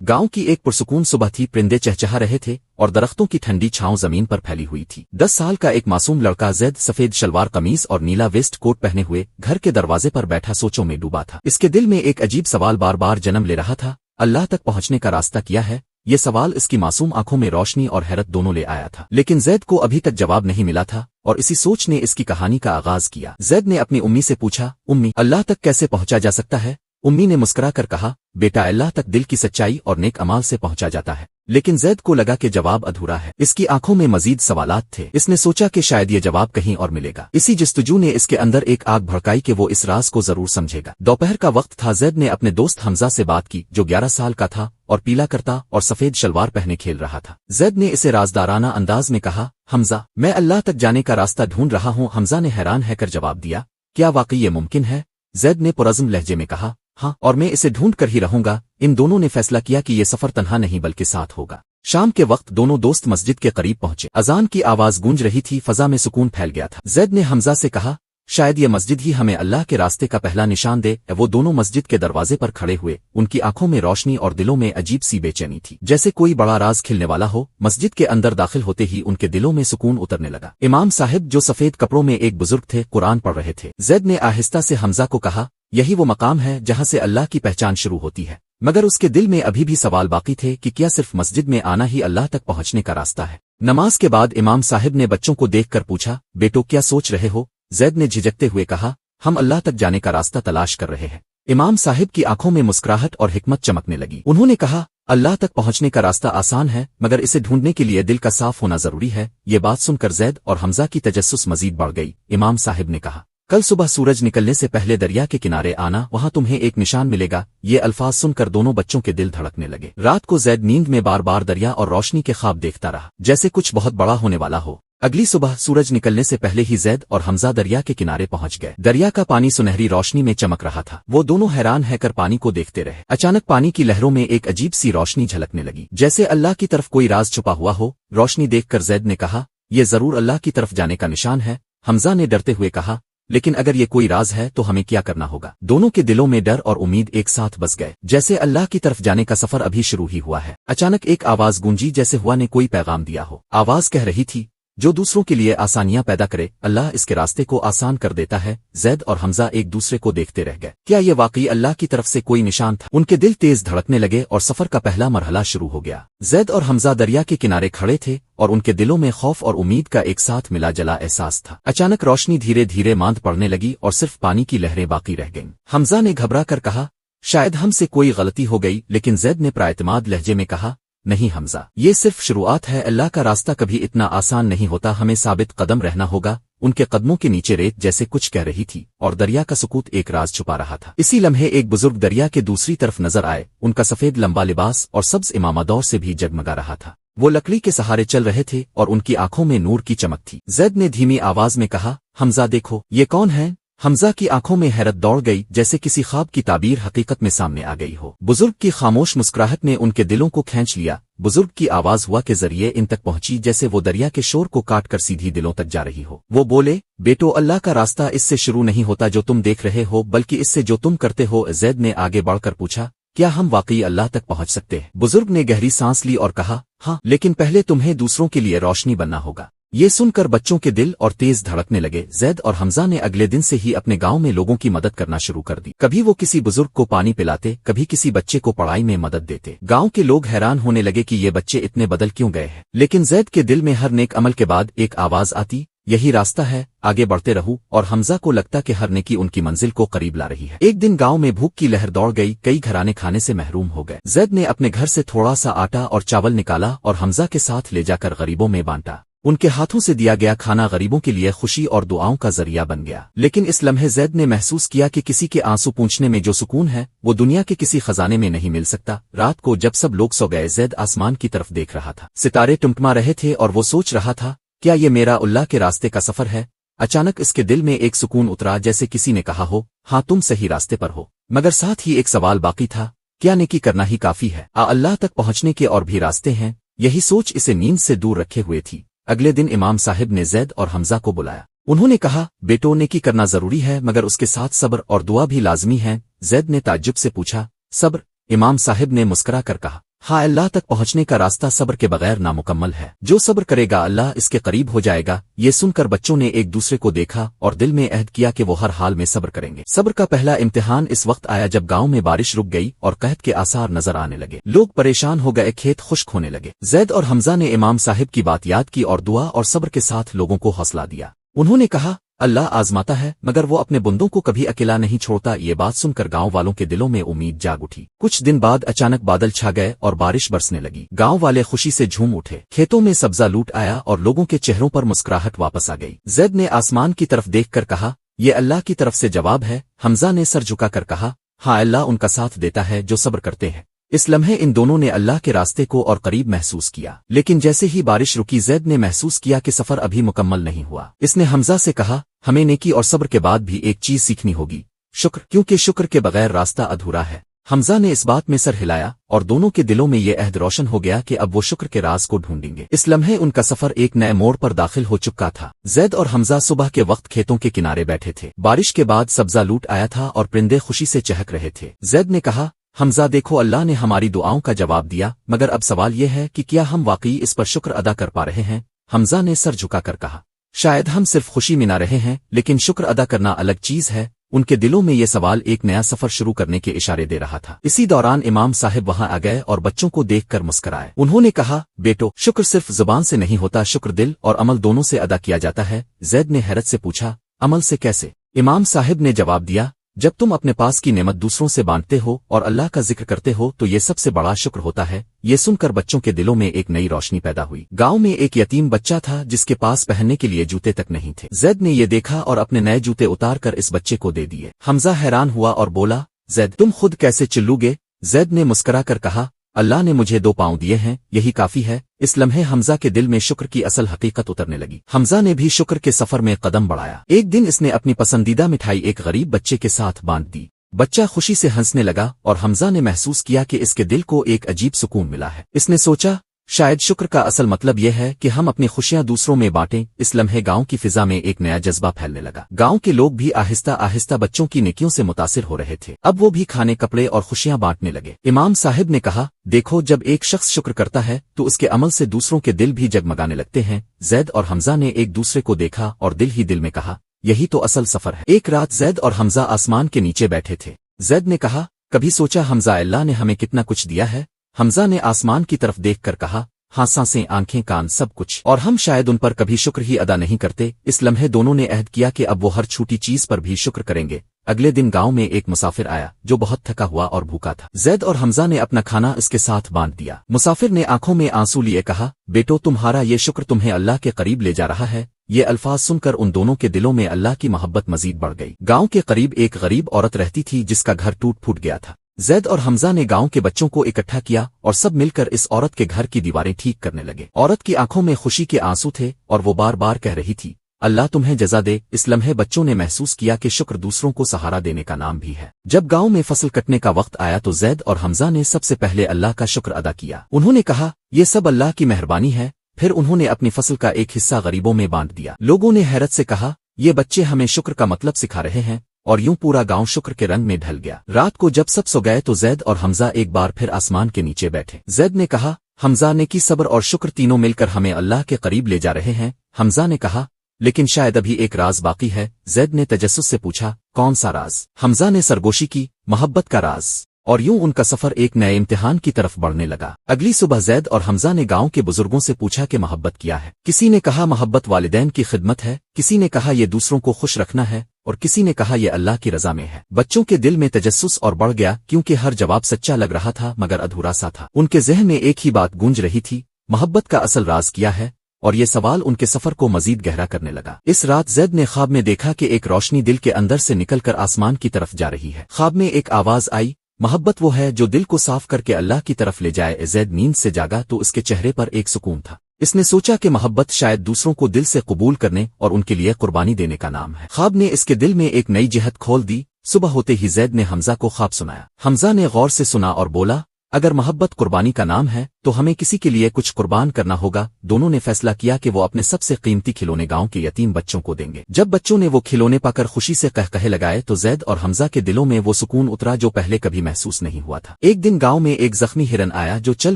गांव की एक पुरसुकून सुबह थी। परिंदे चहचहा रहे थे और दरख्तों की ठंडी छांव जमीन पर फैली हुई थी। 10 साल का एक मासूम लड़का जैद सफेद शलवार कमीज और नीला वेस्ट कोट पहने हुए घर के दरवाजे पर बैठा सोचों में डूबा था। इसके दिल में एक अजीब सवाल बार बार जन्म ले रहा था, अल्लाह तक पहुंचने का रास्ता क्या है? ये सवाल इसकी मासूम आंखों में रोशनी और हैरत दोनों ले आया था, लेकिन जैद को अभी तक जवाब नहीं मिला था और इसी सोच ने इसकी कहानी का आगाज किया। जैद ने अपनी उम्मी से पूछा, उम्मी, अल्लाह तक कैसे पहुंचा जा सकता है? उम्मी ने मुस्कुरा कर कहा, बेटा, अल्लाह तक दिल की सच्चाई और नेक अमाल से पहुंचा जाता है। लेकिन जैद को लगा कि जवाब अधूरा है। इसकी आंखों में मजीद सवालात थे। इसने सोचा कि शायद ये जवाब कहीं और मिलेगा। इसी जस्तजू ने इसके अंदर एक आग भड़काई कि वो इस राज को जरूर समझेगा। दोपहर का वक्त था। जैद ने अपने दोस्त हमजा से बात की, जो 11 साल का था और पीला करता और सफेद शलवार पहने खेल रहा था। जैद ने इसे राजदाराना अंदाज में कहा, हमजा, मैं अल्लाह तक जाने का रास्ता ढूंढ रहा हूँ। हमजा ने हैरान होकर जवाब दिया, क्या वाकई ये मुमकिन है? जैद ने पुरज़्म लहजे में कहा, हाँ, और मैं इसे ढूंढ कर ही रहूंगा। इन दोनों ने फैसला किया कि ये सफर तन्हा नहीं बल्कि साथ होगा। शाम के वक्त दोनों दोस्त मस्जिद के करीब पहुंचे। अजान की आवाज गूंज रही थी। फजा में सुकून फैल गया था। जैद ने हमजा से कहा, शायद ये मस्जिद ही हमें अल्लाह के रास्ते का पहला निशान दे। वो दोनों मस्जिद के दरवाजे पर खड़े हुए। उनकी आंखों में रोशनी और दिलों में अजीब सी बेचैनी थी, जैसे कोई बड़ा राज खिलने वाला हो। मस्जिद के अंदर दाखिल होते ही उनके दिलों में सुकून उतरने लगा। इमाम साहिब, जो सफेद कपड़ों में एक बुजुर्ग थे, कुरान पढ़ रहे थे। जैद ने आहिस्ता से हमजा को कहा, यही वो मकाम है जहां से अल्लाह की पहचान शुरू होती है। मगर उसके दिल में अभी भी सवाल बाकी थे कि क्या सिर्फ मस्जिद में आना ही अल्लाह तक पहुंचने का रास्ता है? नमाज के बाद इमाम साहिब ने बच्चों को देखकर पूछा, बेटो, क्या सोच रहे हो? जैद ने झिझकते हुए कहा, हम अल्लाह तक जाने का रास्ता तलाश कर रहे हैं। इमाम साहिब की आंखों में मुस्कुराहट और हिकमत चमकने लगी। उन्होंने कहा, अल्लाह तक पहुंचने का रास्ता आसान है, मगर इसे ढूंढने के लिए दिल का साफ होना जरूरी है। ये बात सुनकर जैद और हमजा की तजस्सुस मजीद बढ़ गई। इमाम साहिब ने कहा, कल सुबह सूरज निकलने से पहले दरिया के किनारे आना, वहां तुम्हें एक निशान मिलेगा। ये अल्फाज सुनकर दोनों बच्चों के दिल धड़कने लगे। रात को जैद नींद में बार बार दरिया और रोशनी के ख्वाब देखता रहा, जैसे कुछ बहुत बड़ा होने वाला हो। अगली सुबह सूरज निकलने से पहले ही जैद और हमजा दरिया के किनारे पहुंच गए। दरिया का पानी सुनहरी रोशनी में चमक रहा था। वो दोनों हैरान होकर पानी को देखते रहे। अचानक पानी की लहरों में एक अजीब सी रोशनी झलकने लगी, जैसे अल्लाह की तरफ कोई राज छुपा हुआ हो। रोशनी देखकर जैद ने कहा, यह जरूर अल्लाह की तरफ जाने का निशान है। हमजा ने डरते हुए कहा, लेकिन अगर ये कोई राज है तो हमें क्या करना होगा? दोनों के दिलों में डर और उम्मीद एक साथ बस गए, जैसे अल्लाह की तरफ जाने का सफर अभी शुरू ही हुआ है। अचानक एक आवाज गूंजी, जैसे हुआ ने कोई पैगाम दिया हो। आवाज कह रही थी, जो दूसरों के लिए आसानियां पैदा करे, अल्लाह इसके रास्ते को आसान कर देता है। जैद और हमजा एक दूसरे को देखते रह गए। क्या ये वाकई अल्लाह की तरफ से कोई निशान था? उनके दिल तेज धड़कने लगे और सफर का पहला मरहला शुरू हो गया। जैद और हमजा दरिया के किनारे खड़े थे और उनके दिलों में खौफ और उम्मीद का एक साथ मिला जला एहसास था। अचानक रोशनी धीरे धीरे मांद पड़ने लगी और सिर्फ पानी की लहरें बाकी रह गईं। हमजा ने घबरा कर कहा, शायद हमसे कोई गलती हो गई। लेकिन जैद ने प्राएतमाद लहजे में कहा, नहीं हमजा, ये सिर्फ शुरुआत है। अल्लाह का रास्ता कभी इतना आसान नहीं होता। हमें साबित कदम रहना होगा। उनके कदमों के नीचे रेत जैसे कुछ कह रही थी और दरिया का सुकूत एक राज छुपा रहा था। इसी लम्हे एक बुजुर्ग दरिया के दूसरी तरफ नजर आए। उनका सफेद लंबा लिबास और सब्ज इमामा दौर से भी जगमगा रहा था। वो लकड़ी के सहारे चल रहे थे और उनकी आंखों में नूर की चमक थी। जैद ने धीमी आवाज में कहा, हमजा देखो, ये कौन है? हमजा की आंखों में हैरत दौड़ गई, जैसे किसी ख्वाब की ताबीर हकीकत में सामने आ गई हो। बुजुर्ग की खामोश मुस्कुराहट ने उनके दिलों को खींच लिया। बुजुर्ग की आवाज हुआ के जरिए इन तक पहुंची, जैसे वो दरिया के शोर को काट कर सीधी दिलों तक जा रही हो। वो बोले, बेटो, अल्लाह का रास्ता इससे शुरू नहीं होता जो तुम देख रहे हो, बल्कि इससे जो तुम करते हो। जैद ने आगे बढ़कर पूछा, क्या हम वाकई अल्लाह तक पहुंच सकते हैं? बुजुर्ग ने गहरी सांस ली और कहा, हाँ, लेकिन पहले तुम्हें दूसरों के लिए रोशनी बनना होगा। ये सुनकर बच्चों के दिल और तेज धड़कने लगे। जैद और हमजा ने अगले दिन से ही अपने गांव में लोगों की मदद करना शुरू कर दी। कभी वो किसी बुजुर्ग को पानी पिलाते, कभी किसी बच्चे को पढ़ाई में मदद देते। गांव के लोग हैरान होने लगे कि ये बच्चे इतने बदल क्यों गए हैं। लेकिन जैद के दिल में हर नेक अमल के बाद एक आवाज आती, यही रास्ता है, आगे बढ़ते रहूं। और हमजा को लगता कि हर नेकी उनकी मंजिल को करीब ला रही है। एक दिन गांव में भूख की लहर दौड़ गई। कई घराने खाने से महरूम हो गए। जैद ने अपने घर से थोड़ा सा आटा और चावल निकाला और हमजा के साथ ले जाकर गरीबों में बांटा। उनके हाथों से दिया गया खाना गरीबों के लिए खुशी और दुआओं का जरिया बन गया। लेकिन इस लम्हे जैद ने महसूस किया कि किसी के आंसू पूंछने में जो सुकून है, वो दुनिया के किसी खजाने में नहीं मिल सकता। रात को जब सब लोग सो गए, जैद आसमान की तरफ देख रहा था। सितारे टिमटिमा रहे थे और वो सोच रहा था, क्या ये मेरा अल्लाह के रास्ते का सफर है? अचानक इसके दिल में एक सुकून उतरा, जैसे किसी ने कहा हो, हाँ, तुम सही रास्ते पर हो। मगर साथ ही एक सवाल बाकी था, क्या नेकी करना ही काफी है? अल्लाह तक पहुंचने के और भी रास्ते हैं? यही सोच इसे नींद से दूर रखे हुए थी। अगले दिन इमाम साहिब ने जैद और हमजा को बुलाया। उन्होंने कहा, बेटो, नेकी करना जरूरी है, मगर उसके साथ सब्र और दुआ भी लाजमी है। जैद ने ताज्जुब से पूछा, सब्र? इमाम साहिब ने मुस्कुरा कर कहा, ہاں اللہ تک پہنچنے کا راستہ صبر کے بغیر نامکمل ہے، جو صبر کرے گا اللہ اس کے قریب ہو جائے گا۔ یہ سن کر بچوں نے ایک دوسرے کو دیکھا اور دل میں عہد کیا کہ وہ ہر حال میں صبر کریں گے۔ صبر کا پہلا امتحان اس وقت آیا جب گاؤں میں بارش رک گئی اور قحط کے آثار نظر آنے لگے، لوگ پریشان ہو گئے، کھیت خشک ہونے لگے۔ زید اور حمزہ نے امام صاحب کی بات یاد کی اور دعا اور صبر کے ساتھ لوگوں کو حوصلہ دیا۔ انہوں نے کہا اللہ آزماتا ہے مگر وہ اپنے بندوں کو کبھی اکیلا نہیں چھوڑتا۔ یہ بات سن کر گاؤں والوں کے دلوں میں امید جاگ اٹھی۔ کچھ دن بعد اچانک بادل چھا گئے اور بارش برسنے لگی۔ گاؤں والے خوشی سے جھوم اٹھے، کھیتوں میں سبزہ لوٹ آیا اور لوگوں کے چہروں پر مسکراہٹ واپس آ گئی۔ زید نے آسمان کی طرف دیکھ کر کہا یہ اللہ کی طرف سے جواب ہے۔ حمزہ نے سر جھکا کر کہا ہاں اللہ ان کا ساتھ دیتا ہے جو صبر کرتے ہیں۔ اس لمحے ان دونوں نے اللہ کے راستے کو اور قریب محسوس کیا، لیکن جیسے ہی بارش رکی زید نے محسوس کیا کہ سفر ابھی مکمل نہیں ہوا۔ اس نے حمزہ سے کہا ہمیں نیکی اور صبر کے بعد بھی ایک چیز سیکھنی ہوگی، شکر، کیونکہ شکر کے بغیر راستہ ادھورا ہے۔ حمزہ نے اس بات میں سر ہلایا اور دونوں کے دلوں میں یہ عہد روشن ہو گیا کہ اب وہ شکر کے راز کو ڈھونڈیں گے۔ اس لمحے ان کا سفر ایک نئے موڑ پر داخل ہو چکا تھا۔ زید اور حمزہ صبح کے وقت کھیتوں کے کنارے بیٹھے تھے، بارش کے بعد سبزہ لوٹ آیا تھا اور پرندے خوشی سے چہک رہے تھے۔ زید نے کہا حمزہ دیکھو اللہ نے ہماری دعاؤں کا جواب دیا، مگر اب سوال یہ ہے کہ کیا ہم واقعی اس پر شکر ادا کر پا رہے ہیں؟ حمزہ نے سر جھکا کر کہا شاید ہم صرف خوشی منا رہے ہیں، لیکن شکر ادا کرنا الگ چیز ہے۔ ان کے دلوں میں یہ سوال ایک نیا سفر شروع کرنے کے اشارے دے رہا تھا۔ اسی دوران امام صاحب وہاں آ گئے اور بچوں کو دیکھ کر مسکرائے۔ انہوں نے کہا بیٹو، شکر صرف زبان سے نہیں ہوتا، شکر دل اور عمل دونوں سے ادا کیا جاتا ہے۔ زید نے حیرت سے پوچھا عمل سے کیسے؟ امام صاحب نے جواب دیا جب تم اپنے پاس کی نعمت دوسروں سے بانٹتے ہو اور اللہ کا ذکر کرتے ہو تو یہ سب سے بڑا شکر ہوتا ہے۔ یہ سن کر بچوں کے دلوں میں ایک نئی روشنی پیدا ہوئی۔ گاؤں میں ایک یتیم بچہ تھا جس کے پاس پہننے کے لیے جوتے تک نہیں تھے۔ زید نے یہ دیکھا اور اپنے نئے جوتے اتار کر اس بچے کو دے دیے۔ حمزہ حیران ہوا اور بولا زید تم خود کیسے چلو گے؟ زید نے مسکرا کر کہا اللہ نے مجھے 2 پاؤں دیے ہیں، یہی کافی ہے۔ اس لمحے حمزہ کے دل میں شکر کی اصل حقیقت اترنے لگی۔ حمزہ نے بھی شکر کے سفر میں قدم بڑھایا۔ ایک دن اس نے اپنی پسندیدہ مٹھائی ایک غریب بچے کے ساتھ بانٹ دی۔ بچہ خوشی سے ہنسنے لگا اور حمزہ نے محسوس کیا کہ اس کے دل کو ایک عجیب سکون ملا ہے۔ اس نے سوچا شاید شکر کا اصل مطلب یہ ہے کہ ہم اپنی خوشیاں دوسروں میں بانٹیں۔ اس لمحے گاؤں کی فضا میں ایک نیا جذبہ پھیلنے لگا۔ گاؤں کے لوگ بھی آہستہ آہستہ بچوں کی نیکیوں سے متاثر ہو رہے تھے۔ اب وہ بھی کھانے، کپڑے اور خوشیاں بانٹنے لگے۔ امام صاحب نے کہا دیکھو جب ایک شخص شکر کرتا ہے تو اس کے عمل سے دوسروں کے دل بھی جگمگانے لگتے ہیں۔ زید اور حمزہ نے ایک دوسرے کو دیکھا اور دل ہی دل میں کہا یہی تو اصل سفر ہے۔ ایک رات زید اور حمزہ آسمان کے نیچے بیٹھے تھے۔ زید نے کہا کبھی سوچا حمزہ اللہ نے ہمیں کتنا کچھ دیا ہے؟ حمزہ نے آسمان کی طرف دیکھ کر کہا ہاں سانسیں، آنکھیں، کان، سب کچھ، اور ہم شاید ان پر کبھی شکر ہی ادا نہیں کرتے۔ اس لمحے دونوں نے عہد کیا کہ اب وہ ہر چھوٹی چیز پر بھی شکر کریں گے۔ اگلے دن گاؤں میں ایک مسافر آیا جو بہت تھکا ہوا اور بھوکا تھا۔ زید اور حمزہ نے اپنا کھانا اس کے ساتھ بانٹ دیا۔ مسافر نے آنکھوں میں آنسو لیے کہا بیٹو تمہارا یہ شکر تمہیں اللہ کے قریب لے جا رہا ہے۔ یہ الفاظ سن کر ان دونوں کے دلوں میں اللہ کی محبت مزید بڑھ گئی۔ گاؤں کے قریب ایک غریب عورت رہتی تھی جس کا گھر ٹوٹ پھوٹ گیا تھا۔ زید اور حمزہ نے گاؤں کے بچوں کو اکٹھا کیا اور سب مل کر اس عورت کے گھر کی دیواریں ٹھیک کرنے لگے۔ عورت کی آنکھوں میں خوشی کے آنسو تھے اور وہ بار بار کہہ رہی تھی اللہ تمہیں جزا دے۔ اس لمحے بچوں نے محسوس کیا کہ شکر دوسروں کو سہارا دینے کا نام بھی ہے۔ جب گاؤں میں فصل کٹنے کا وقت آیا تو زید اور حمزہ نے سب سے پہلے اللہ کا شکر ادا کیا۔ انہوں نے کہا یہ سب اللہ کی مہربانی ہے۔ پھر انہوں نے اپنی فصل کا ایک حصہ غریبوں میں بانٹ دیا۔ لوگوں نے حیرت سے کہا یہ بچے ہمیں شکر کا مطلب سکھا رہے ہیں، اور یوں پورا گاؤں شکر کے رنگ میں ڈھل گیا۔ رات کو جب سب سو گئے تو زید اور حمزہ ایک بار پھر آسمان کے نیچے بیٹھے۔ زید نے کہا حمزہ نے کی صبر اور شکر تینوں مل کر ہمیں اللہ کے قریب لے جا رہے ہیں۔ حمزہ نے کہا لیکن شاید ابھی ایک راز باقی ہے۔ زید نے تجسس سے پوچھا کون سا راز؟ حمزہ نے سرگوشی کی محبت کا راز، اور یوں ان کا سفر ایک نئے امتحان کی طرف بڑھنے لگا۔ اگلی صبح زید اور حمزہ نے گاؤں کے بزرگوں سے پوچھا کہ محبت کیا ہے۔ کسی نے کہا محبت والدین کی خدمت ہے، کسی نے کہا یہ دوسروں کو خوش رکھنا ہے، اور کسی نے کہا یہ اللہ کی رضا میں ہے۔ بچوں کے دل میں تجسس اور بڑھ گیا کیونکہ ہر جواب سچا لگ رہا تھا مگر ادھورا سا تھا۔ ان کے ذہن میں ایک ہی بات گونج رہی تھی محبت کا اصل راز کیا ہے؟ اور یہ سوال ان کے سفر کو مزید گہرا کرنے لگا۔ اس رات زید نے خواب میں دیکھا کہ ایک روشنی دل کے اندر سے نکل کر آسمان کی طرف جا رہی ہے۔ خواب میں ایک آواز آئی محبت وہ ہے جو دل کو صاف کر کے اللہ کی طرف لے جائے۔ زید نیند سے جاگا تو اس کے چہرے پر ایک سکون تھا۔ اس نے سوچا کہ محبت شاید دوسروں کو دل سے قبول کرنے اور ان کے لیے قربانی دینے کا نام ہے۔ خواب نے اس کے دل میں ایک نئی جہت کھول دی۔ صبح ہوتے ہی زید نے حمزہ کو خواب سنایا۔ حمزہ نے غور سے سنا اور بولا अगर मोहब्बत कुर्बानी का नाम है तो हमें किसी के लिए कुछ कुर्बान करना होगा। दोनों ने फैसला किया कि वो अपने सबसे कीमती खिलौने गांव के यतीम बच्चों को देंगे। जब बच्चों ने वो खिलौने पाकर खुशी से कहकहे लगाए तो जैद और हमजा के दिलों में वो सुकून उतरा जो पहले कभी महसूस नहीं हुआ था। एक दिन गांव में एक जख्मी हिरन आया जो चल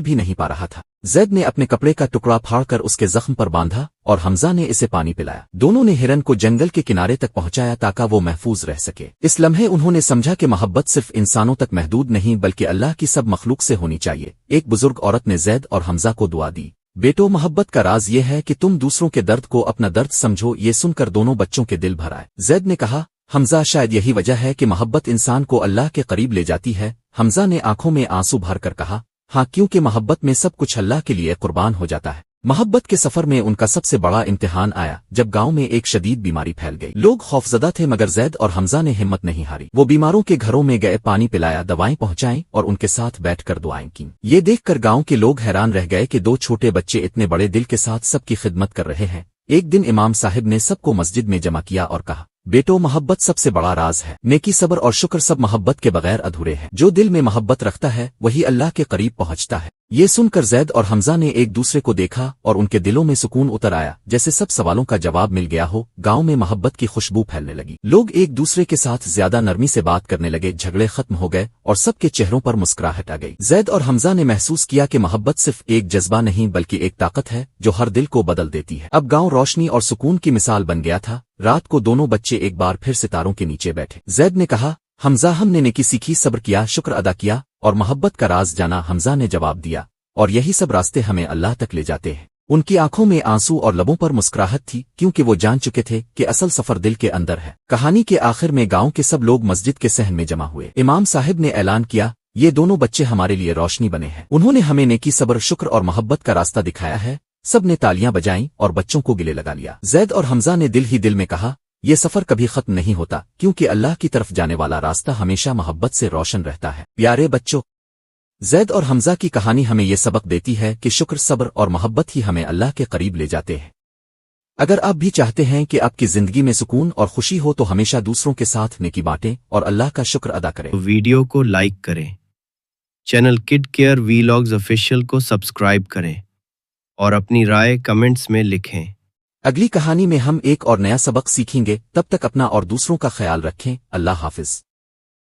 भी नहीं पा रहा था। जैद ने अपने कपड़े का टुकड़ा फाड़कर उसके जख्म पर बांधा और हमजा ने इसे पानी पिलाया। दोनों ने हिरन को जंगल के किनारे तक पहुंचाया ताकि वो महफूज रह सके। इस लम्हे उन्होंने समझा कि मोहब्बत सिर्फ इंसानों तक महदूद नहीं बल्कि अल्लाह की सब मखलूक से होनी चाहिए। एक बुजुर्ग औरत ने जैद और हमजा को दुआ दी, बेटो मोहब्बत का राज ये है कि तुम दूसरों के दर्द को अपना दर्द समझो। ये सुनकर दोनों बच्चों के दिल भर आए। जैद ने कहा, हमजा शायद यही वजह है कि मोहब्बत इंसान को अल्लाह के करीब ले जाती है। हमजा ने आंखों में आंसू भरकर कहा, हाँ, क्योंकि मोहब्बत में सब कुछ अल्लाह के लिए कुर्बान हो जाता है। मोहब्बत के सफर में उनका सबसे बड़ा इम्तिहान आया जब गांव में एक शदीद बीमारी फैल गई। लोग खौफजदा थे मगर जैद और हमजा ने हिम्मत नहीं हारी। वो बीमारों के घरों में गए, पानी पिलाया, दवाएं पहुंचाई और उनके साथ बैठकर दुआएं की। ये देखकर गांव के लोग हैरान रह गए कि दो छोटे बच्चे इतने बड़े दिल के साथ सबकी खिदमत कर रहे हैं। एक दिन इमाम साहिब ने सबको मस्जिद में जमा किया और कहा, बेटो मोहब्बत सबसे बड़ा राज है। नेकी, सब्र और शुक्र सब मोहब्बत के बगैर अधूरे हैं। जो दिल में मोहब्बत रखता है वही अल्लाह के करीब पहुंचता है। ये सुनकर जैद और हमजा ने एक दूसरे को देखा और उनके दिलों में सुकून उतर आया, जैसे सब सवालों का जवाब मिल गया हो। गांव में मोहब्बत की खुशबू फैलने लगी। लोग एक दूसरे के साथ ज्यादा नरमी से बात करने लगे, झगड़े खत्म हो गए और सबके चेहरों पर मुस्कुराहट आ गई। जैद और हमजा ने महसूस किया कि मोहब्बत सिर्फ एक जज्बा नहीं बल्कि एक ताकत है जो हर दिल को बदल देती है। अब गांव रोशनी और सुकून की मिसाल बन गया था। रात को दोनों बच्चे एक बार फिर सितारों के नीचे बैठे। जैद ने कहा, हमजा, हमने नेकी सीखी, सब्र किया, शुक्र अदा किया और मोहब्बत का राज जाना। हमजा ने जवाब दिया, और यही सब रास्ते हमें अल्लाह तक ले जाते हैं। उनकी आंखों में आंसू और लबों पर मुस्कुराहट थी क्योंकि वो जान चुके थे कि असल सफर दिल के अंदर है। कहानी के आखिर में गांव के सब लोग मस्जिद के सहन में जमा हुए। इमाम साहिब ने ऐलान किया, ये दोनों बच्चे हमारे लिए रोशनी बने हैं। उन्होंने हमें नेकी, सब्र, शुक्र और मोहब्बत का रास्ता दिखाया है। सब ने तालियां बजाईं और बच्चों को गले लगा लिया। जैद और हमजा ने दिल ही दिल में कहा, ये सफर कभी खत्म नहीं होता क्योंकि अल्लाह की तरफ जाने वाला रास्ता हमेशा मोहब्बत से रोशन रहता है। प्यारे बच्चों, जैद और हमजा की कहानी हमें ये सबक देती है कि शुक्र, सब्र और मोहब्बत ही हमें अल्लाह के करीब ले जाते हैं। अगर आप भी चाहते हैं कि आपकी जिंदगी में सुकून और खुशी हो तो हमेशा दूसरों के साथ नेकी बांटें और अल्लाह का शुक्र अदा करें। वीडियो को लाइक करें, channel kid care vlogs official को सब्सक्राइब करें और अपनी राय कमेंट्स में लिखें। अगली कहानी में हम एक और नया सबक सीखेंगे। तब तक अपना और दूसरों का ख्याल रखें। अल्लाह हाफिज।